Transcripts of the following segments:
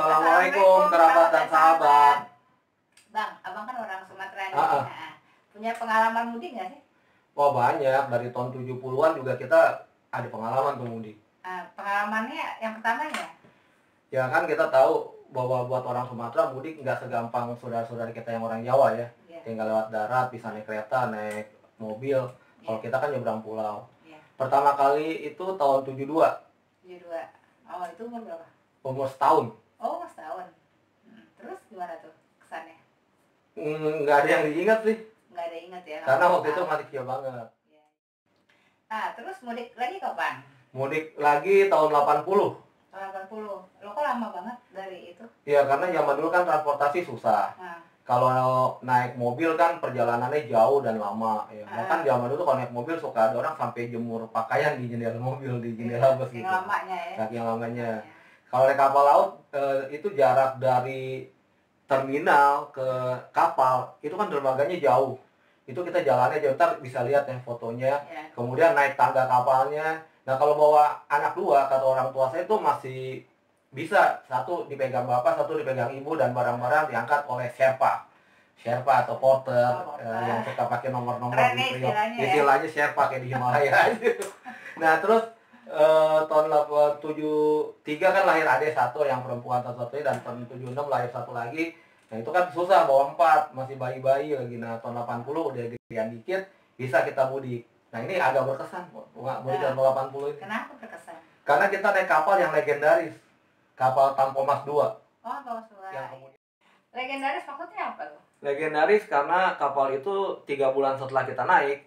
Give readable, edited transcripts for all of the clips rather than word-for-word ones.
Assalamualaikum kerabat dan sahabat. Bang, abang kan orang Sumatera nih. Nah, punya pengalaman mudik nggak sih? Wah banyak, dari tahun 70-an juga kita ada pengalaman tuh mudik. Pengalamannya yang pertamanya? Ya kan kita tahu bahwa buat orang Sumatera mudik nggak segampang saudara-saudara kita yang orang Jawa ya. Tinggal lewat darat, bisa naik kereta, naik mobil. Kalau kita kan nyebrang pulau. Pertama kali itu tahun 72. 72. Oh, itu umur berapa? Umur setahun. Oh, setahun. Terus gimana tuh kesannya? Nggak ada yang diingat sih. Nggak ada ingat ya? Karena waktu itu masih kecil banget. Terus mudik lagi kapan? Mudik lagi tahun 80. Tahun 80. Lo kok lama banget dari itu? Iya, karena zaman dulu kan transportasi susah. Kalau naik mobil kan perjalanannya jauh dan lama ya. Bahkan zaman dulu kalau naik mobil suka ada orang sampai jemur pakaian di jendela mobil, di jendela bus gitu. Lamanya ya. Saking lamanya. Kalau naik kapal laut itu jarak dari terminal ke kapal itu kan dermaganya jauh. Itu kita jalannya jauh, ntar bisa lihat ya fotonya. Kemudian naik tangga kapalnya. Nah kalau bawa anak dua, kata orang tua saya itu masih bisa, satu dipegang bapak, satu dipegang ibu, dan barang-barang diangkat oleh Sherpa atau porter, yang suka pakai nomor-nomor di Priok. Istilahnya Sherpa kayak di Himalaya. Nah terus tahun 73 kan lahir adik satu yang perempuan satu-satunya, dan tahun 76 lahir satu lagi. Nah itu kan susah bawa 4, masih bayi-bayi lagi. Nah tahun 80 udah gedean dikit, bisa kita mudik. Nah ini agak berkesan mudik tahun 80 ini. Kenapa berkesan? Karena kita naik kapal yang legendaris, kapal Tampomas 2. Oh, Tampomas 2. Yang kemudian... Legendaris maksudnya apa tuh? Legendaris karena kapal itu 3 bulan setelah kita naik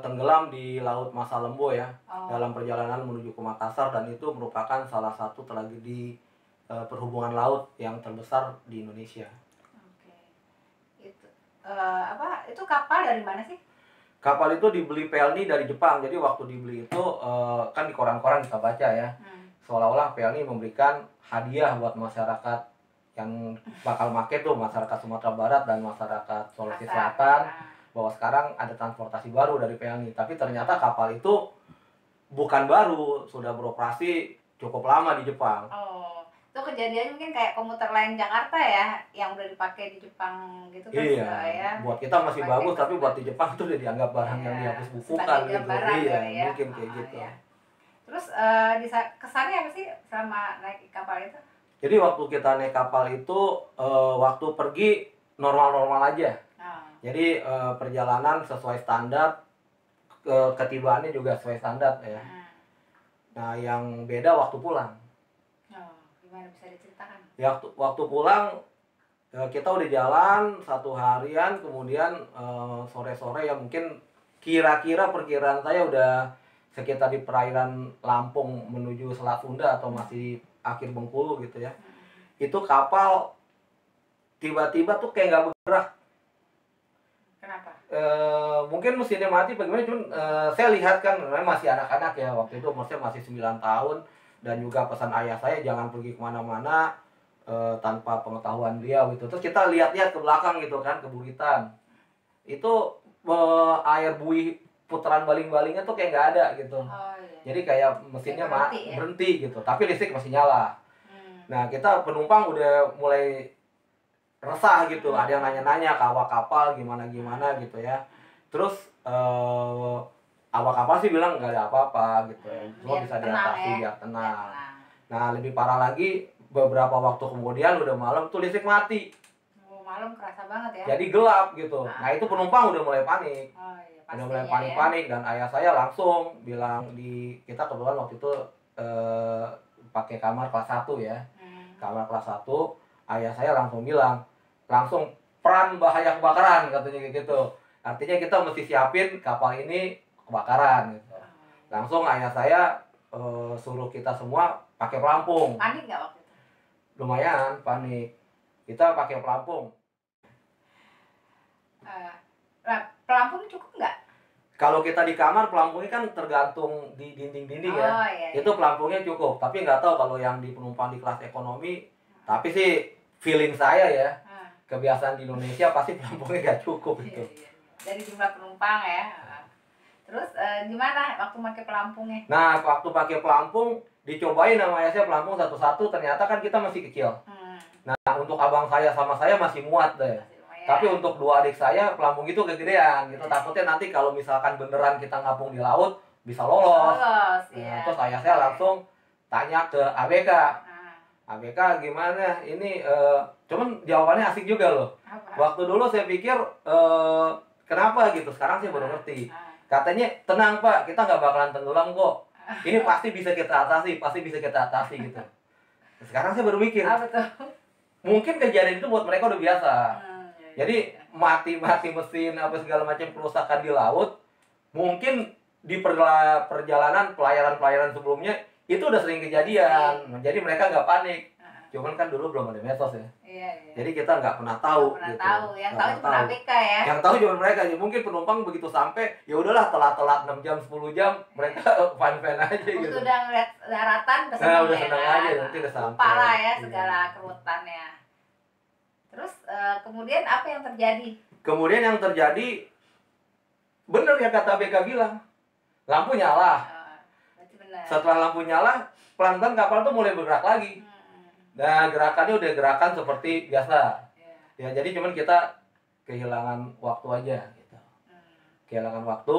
tenggelam di Laut Masa Lembo ya, dalam perjalanan menuju ke Makassar, dan itu merupakan salah satu tragedi perhubungan laut yang terbesar di Indonesia. Oke. Itu kapal dari mana sih? Kapal itu dibeli Pelni dari Jepang. Jadi waktu dibeli itu kan di koran-koran kita baca ya, seolah-olah Pelni memberikan hadiah buat masyarakat yang bakal make tuh, masyarakat Sumatera Barat dan masyarakat Sulawesi Selatan, bahwa sekarang ada transportasi baru dari Pelni. Tapi ternyata kapal itu bukan baru, sudah beroperasi cukup lama di Jepang. Oh, itu kejadian mungkin kayak komuter lain Jakarta ya, yang udah dipakai di Jepang gitu kan. Iya, ya. Buat kita masih bagus, tapi buat di Jepang itu udah dianggap barang yang dihapus bukukan gitu. Iya, ya. Mungkin kayak gitu. Ya. Terus kesannya apa sih selama naik kapal itu? Jadi waktu kita naik kapal itu waktu pergi normal-normal aja. Jadi perjalanan sesuai standar, ketibaannya juga sesuai standar ya. Nah yang beda waktu pulang. Gimana, bisa diceritakan? Ya waktu pulang kita udah jalan 1 harian, kemudian sore-sore ya mungkin kira-kira perkiraan saya udah sekitar di perairan Lampung menuju Selat Sunda atau masih akhir Bengkulu gitu ya. Itu kapal tiba-tiba tuh kayak nggak bergerak. Kenapa? Mungkin mesinnya mati bagaimana, cuman saya lihat kan masih anak-anak ya, waktu itu umur saya masih 9 tahun, dan juga pesan ayah saya jangan pergi kemana-mana tanpa pengetahuan beliau gitu. Terus kita lihat-lihat ke belakang gitu kan, ke buritan itu air buih putaran baling-balingnya tuh kayak nggak ada gitu. Jadi kayak mesinnya berhenti gitu, tapi listrik masih nyala. Nah kita penumpang udah mulai resah gitu, ada yang nanya-nanya ke awak kapal gimana-gimana gitu ya. Terus awak kapal sih bilang nggak ada apa-apa gitu ya, semua bisa diatasi biar tenang. Nah lebih parah lagi, beberapa waktu kemudian udah malam tuh listrik mati. Malam kerasa banget ya. Jadi gelap gitu. Nah itu penumpang udah mulai panik. Udah mulai panik-panik, dan ayah saya langsung bilang, kita kebetulan waktu itu pakai kamar kelas 1 ya. Kamar kelas 1, ayah saya langsung bilang, langsung peran bahaya kebakaran katanya gitu. Artinya kita mesti siapin kapal ini kebakaran gitu. Langsung ayah saya suruh kita semua pakai pelampung. Panik nggak waktu itu? Lumayan panik. Kita pakai pelampung. Pelampung cukup nggak? Kalau kita di kamar, pelampungnya kan tergantung di dinding-dinding ya. Iya. Itu pelampungnya cukup. Tapi nggak tahu kalau yang di penumpang di kelas ekonomi. Tapi sih feeling saya ya, kebiasaan di Indonesia pasti pelampungnya nggak cukup itu. Iya. Dari jumlah penumpang ya. Terus gimana waktu pakai pelampungnya? Nah waktu pakai pelampung dicobain sama ayah saya pelampung satu-satu, ternyata kan kita masih kecil. Nah, untuk abang saya sama saya masih muat deh. Masih lumayan. Tapi untuk dua adik saya pelampung itu kegedean gitu. Takutnya nanti kalau misalkan beneran kita ngapung di laut bisa lolos. Lolos, Nah, ya. terus ayah saya langsung tanya ke ABK. Nah, ABK gimana? Ini cuman jawabannya asik juga loh. apa? Waktu dulu saya pikir kenapa gitu. Sekarang saya baru ngerti. Katanya tenang Pak, kita nggak bakalan tenggelam kok. Ini pasti bisa kita atasi, pasti bisa kita atasi gitu. Sekarang saya baru mikir, Apa tuh? mungkin kejadian itu buat mereka udah biasa. Ya, Jadi mati-mati mesin apa segala macam kerusakan di laut, mungkin di perjalanan pelayaran sebelumnya itu udah sering kejadian. Jadi mereka nggak panik. Cuman kan dulu belum ada medsos ya. Iya, iya. Jadi kita nggak pernah tahu. Nggak pernah gitu. tahu. Yang tahu cuma ABK ya. Yang tahu cuma mereka. Ya, mungkin penumpang begitu sampai, ya udahlah telat-telat 6 jam, 10 jam, mereka fine-fine aja gitu. Waktu udah ngeliat daratan udah Nah, udah seneng aja, nanti udah sampai. Lupa lah ya Iya. segala kerutannya. Terus kemudian apa yang terjadi? Kemudian yang terjadi, bener ya kata BK bilang, lampu nyala. Berarti benar. Setelah lampu nyala, pelan-pelan kapal tuh mulai bergerak lagi. Nah, gerakannya udah gerakan seperti biasa. Ya, jadi cuman kita kehilangan waktu aja gitu. Kehilangan waktu,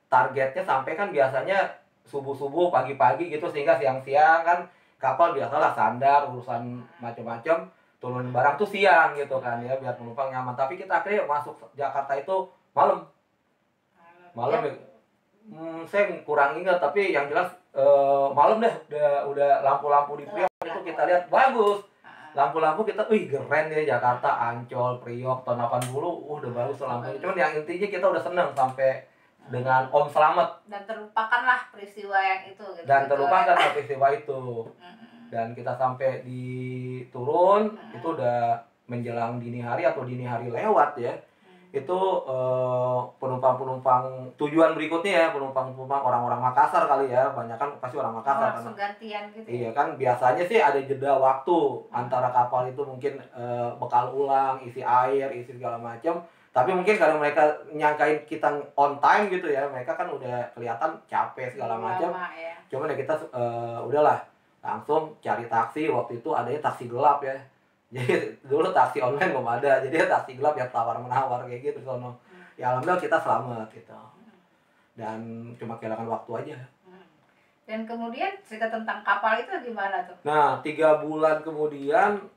targetnya sampai kan biasanya subuh-subuh, pagi-pagi gitu, sehingga siang-siang kan kapal biasalah sandar, urusan macam-macam, turun barang tuh siang gitu kan ya, biar penumpang nyaman. Tapi kita akhirnya masuk Jakarta itu malam. Malam ya. Saya kurang ingat, tapi yang jelas malam deh, udah lampu-lampu di Priok itu kita lihat bagus. Lampu-lampu kita, wih keren ya Jakarta, Ancol, Priok, tahun 80, udah bagus lampunya. Cuman yang intinya kita udah seneng sampai dengan Om Selamat. Dan terlupakanlah peristiwa yang itu gitu. Dan terlupakan peristiwa itu. Dan kita sampai di turun, itu udah menjelang dini hari atau dini hari lewat ya. Itu penumpang-penumpang tujuan berikutnya ya, penumpang-penumpang orang-orang Makassar kali ya, banyak kan pasti orang Makassar. Langsung gantian gitu. Iya kan, biasanya sih ada jeda waktu antara kapal itu mungkin bekal ulang, isi air, isi segala macam. Tapi mungkin karena mereka nyangkain kita on time gitu ya, mereka kan udah kelihatan capek segala macam. Ya. Cuman ya kita udahlah, langsung cari taksi. Waktu itu adanya taksi gelap ya. Jadi dulu taksi online belum ada, jadi taksi gelap yang tawar-menawar kayak gitu sono. Ya alhamdulillah kita selamat gitu. Dan cuma kehilangan waktu aja. Dan kemudian cerita tentang kapal itu gimana tuh? Nah, 3 bulan kemudian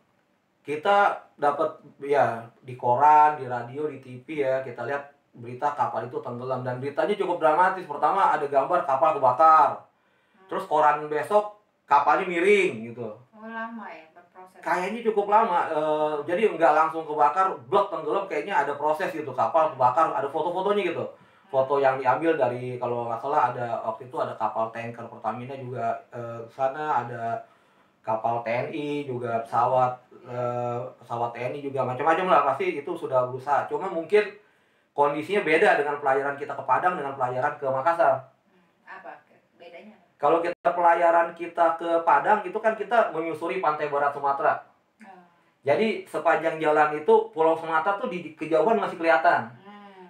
kita dapat ya di koran, di radio, di TV ya, kita lihat berita kapal itu tenggelam, dan beritanya cukup dramatis. Pertama ada gambar kapal kebakar. Terus koran besok kapalnya miring gitu. Oh, lama ya berproses. Kayaknya cukup lama. Jadi nggak langsung kebakar, blok tenggelam, kayaknya ada proses gitu. Kapal kebakar, ada foto-fotonya gitu. Foto yang diambil dari, kalau nggak salah ada waktu itu ada kapal tanker Pertamina juga sana, ada kapal TNI juga, pesawat TNI juga, macam-macam lah, pasti itu sudah berusaha. Cuma mungkin kondisinya beda dengan pelayaran kita ke Padang dengan pelayaran ke Makassar. Apa bedanya? Kalau kita pelayaran kita ke Padang itu kan kita menyusuri pantai barat Sumatera. Jadi sepanjang jalan itu Pulau Sumatera tuh di kejauhan masih kelihatan.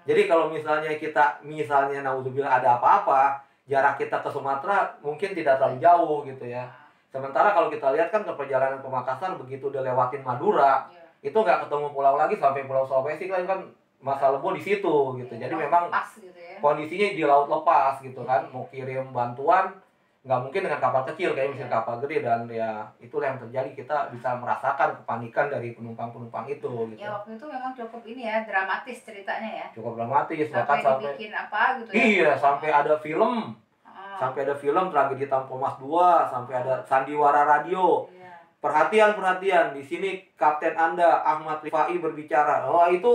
Jadi kalau misalnya naudzubillah ada apa-apa, jarak kita ke Sumatera mungkin tidak terlalu jauh gitu ya. Sementara kalau kita lihat kan ke perjalanan ke Makassar, begitu udah lewatin Madura, itu nggak ketemu pulau lagi sampai Pulau Sulawesi kan Masa Lebo di situ gitu. Jadi memang gitu ya. Kondisinya di laut lepas gitu kan, mau kirim bantuan nggak mungkin dengan kapal kecil, kayak misalnya kapal gede. Dan ya itulah yang terjadi, kita bisa merasakan kepanikan dari penumpang itu gitu. Ya waktu itu memang cukup ini ya, dramatis ceritanya ya. Cukup dramatis, bahkan sampai dibikin apa gitu ya. Iya, sampai ada film. Sampai ada film Tragedi Tampo Mas 2, sampai ada sandiwara radio. Perhatian, di sini Kapten Anda Ahmad Rifai berbicara. Oh, itu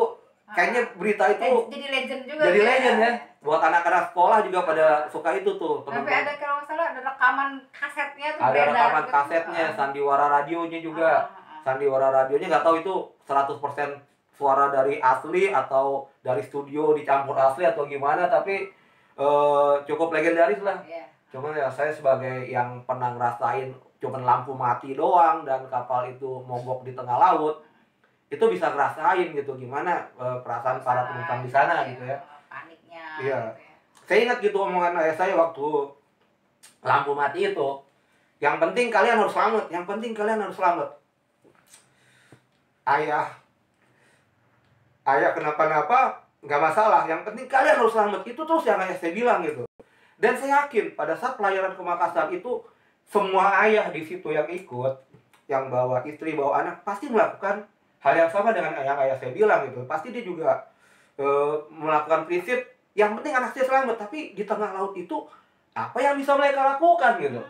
kayaknya berita itu jadi legend juga. Jadi legend ya. Buat anak-anak sekolah juga pada suka itu tuh. Sampai ada kalau nggak salah ada rekaman kasetnya tuh. Ada rekaman kasetnya, sandiwara radionya juga. Sandiwara radionya nggak tahu itu 100% suara dari asli atau dari studio dicampur asli atau gimana, tapi cukup legendaris lah. Cuman ya saya sebagai yang pernah ngerasain cuman lampu mati doang dan kapal itu mogok di tengah laut, itu bisa ngerasain gitu gimana perasaan para penumpang di sana gitu ya. Paniknya. Iya. Gitu ya. Saya ingat gitu omongan ayah saya waktu lampu mati itu. Yang penting kalian harus selamat, yang penting kalian harus selamat. ayah kenapa-napa nggak masalah, yang penting kalian harus selamat. Itu terus yang ayah saya bilang gitu. Dan saya yakin pada saat pelayaran ke Makassar itu semua ayah di situ yang ikut, yang bawa istri, bawa anak, pasti melakukan hal yang sama dengan yang ayah saya bilang gitu. Pasti dia juga melakukan prinsip yang penting anak saya selamat. Tapi di tengah laut itu apa yang bisa mereka lakukan gitu?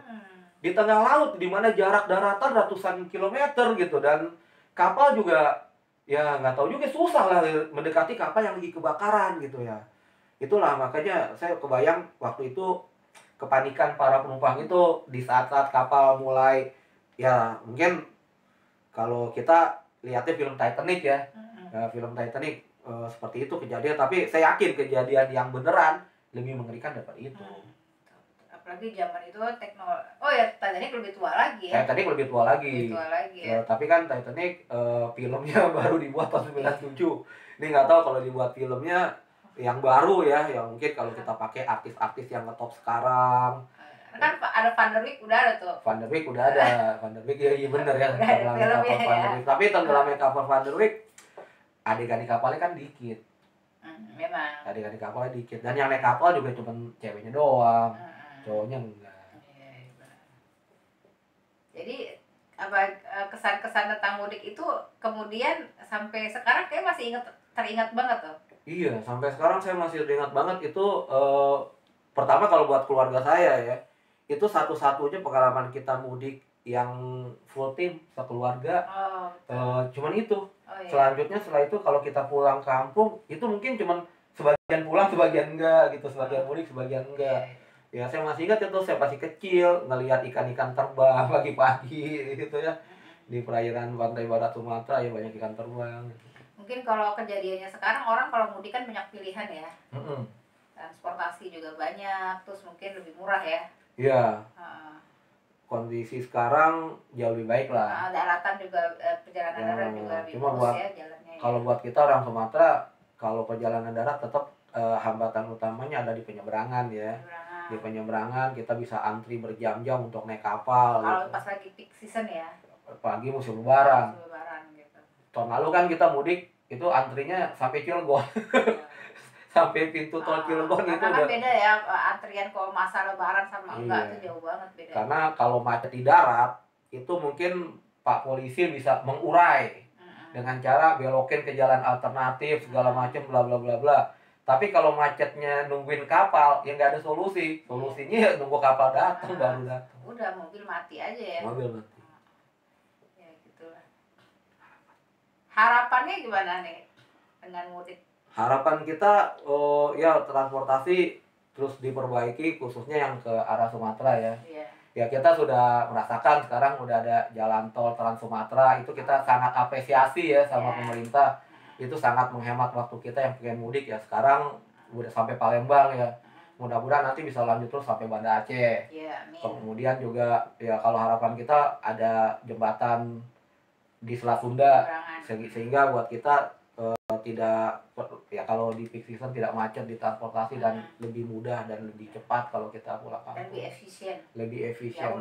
Di tengah laut di mana jarak daratan ratusan kilometer gitu, dan kapal juga ya nggak tahu juga, susah lah mendekati kapal yang lagi kebakaran gitu ya. Itulah makanya saya kebayang waktu itu kepanikan para penumpang itu di saat-saat kapal mulai, ya mungkin kalau kita lihatnya film Titanic ya, film Titanic seperti itu kejadian, tapi saya yakin kejadian yang beneran lebih mengerikan daripada itu. Apalagi zaman itu teknologi, oh ya Titanic lebih tua lagi ya. Titanic lebih tua lagi. Ya. Tapi kan Titanic filmnya baru dibuat tahun 97. Ini nggak tahu kalau dibuat filmnya yang baru ya, yang mungkin kalau kita pakai artis-artis yang ngetop sekarang. Kan ada Van der Wijk udah ada tuh. Van der Wijk udah ada. Van der Wijk ya, iya bener ya. Tenggelamnya kapal Van der Wijk. Tapi tenggelamnya kapal Van der Wijk, adegan di kapalnya kan dikit. Memang. Adegan di kapalnya dikit. Dan yang naik kapal juga cuma ceweknya doang. Cowoknya enggak. Jadi apa kesan-kesan tentang mudik itu kemudian sampai sekarang kayak masih teringat banget tuh. Iya, sampai sekarang saya masih ingat banget itu. Pertama kalau buat keluarga saya ya, itu satu-satunya pengalaman kita mudik yang full tim sekeluarga. Cuman itu. Iya. Selanjutnya setelah itu kalau kita pulang kampung itu mungkin cuman sebagian pulang sebagian enggak gitu, sebagian mudik sebagian enggak. Ya saya masih ingat itu, saya masih kecil ngelihat ikan-ikan terbang pagi-pagi gitu ya, di perairan pantai barat Sumatera ya banyak ikan terbang. Mungkin kalau kejadiannya sekarang orang kalau mudik kan banyak pilihan ya. Transportasi juga banyak, terus mungkin lebih murah ya. Iya. Kondisi sekarang jauh lebih baik lah. Daratan juga perjalanan darat juga lebih bagus ya jalannya. Kalau buat kita orang Sumatera, kalau perjalanan darat tetap hambatan utamanya ada di penyeberangan ya. Di penyeberangan kita bisa antri berjam-jam untuk naik kapal. Kalau pas lagi peak season ya. Pagi musim lebaran. Gitu. Tahun lalu kan kita mudik itu antrinya sampai Cilegon. Sampai pintu tol Cilegon itu kan beda ya antrian kalau masa lebaran sama enggak, itu jauh banget beda. Karena kalau macet di darat itu mungkin Pak Polisi bisa mengurai dengan cara belokin ke jalan alternatif segala macam bla bla bla bla. Tapi kalau macetnya nungguin kapal ya nggak ada solusi. Solusinya ya nunggu kapal datang baru datang. Udah mobil mati aja ya. Mobil mati. Ya gitulah. Harapannya gimana nih dengan mudik? Harapan kita ya transportasi terus diperbaiki khususnya yang ke arah Sumatera ya. Ya kita sudah merasakan sekarang udah ada jalan tol Trans Sumatera, itu kita sangat apresiasi ya sama pemerintah. Itu sangat menghemat waktu kita yang pengen mudik ya. Sekarang udah sampai Palembang ya. Mudah-mudahan nanti bisa lanjut terus sampai Banda Aceh. Kemudian juga ya kalau harapan kita ada jembatan di Selat Sunda sehingga buat kita tidak ya kalau di peak season tidak macet di transportasi dan lebih mudah dan lebih cepat kalau kita pulang kampung. Lebih efisien.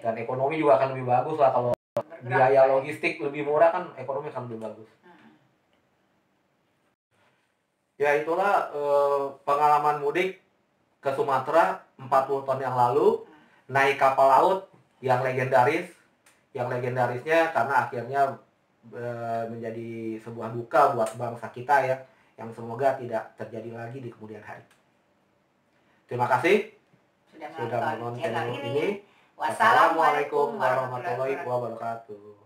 Dan ekonomi juga akan lebih bagus lah kalau biaya logistik lebih murah kan ekonomi akan lebih bagus. Ya itulah pengalaman mudik ke Sumatera 40 tahun yang lalu, naik kapal laut yang legendaris. Yang legendarisnya karena akhirnya menjadi sebuah duka buat bangsa kita ya, yang semoga tidak terjadi lagi di kemudian hari. Terima kasih sudah menonton channel ini. Wassalamualaikum warahmatullahi wabarakatuh.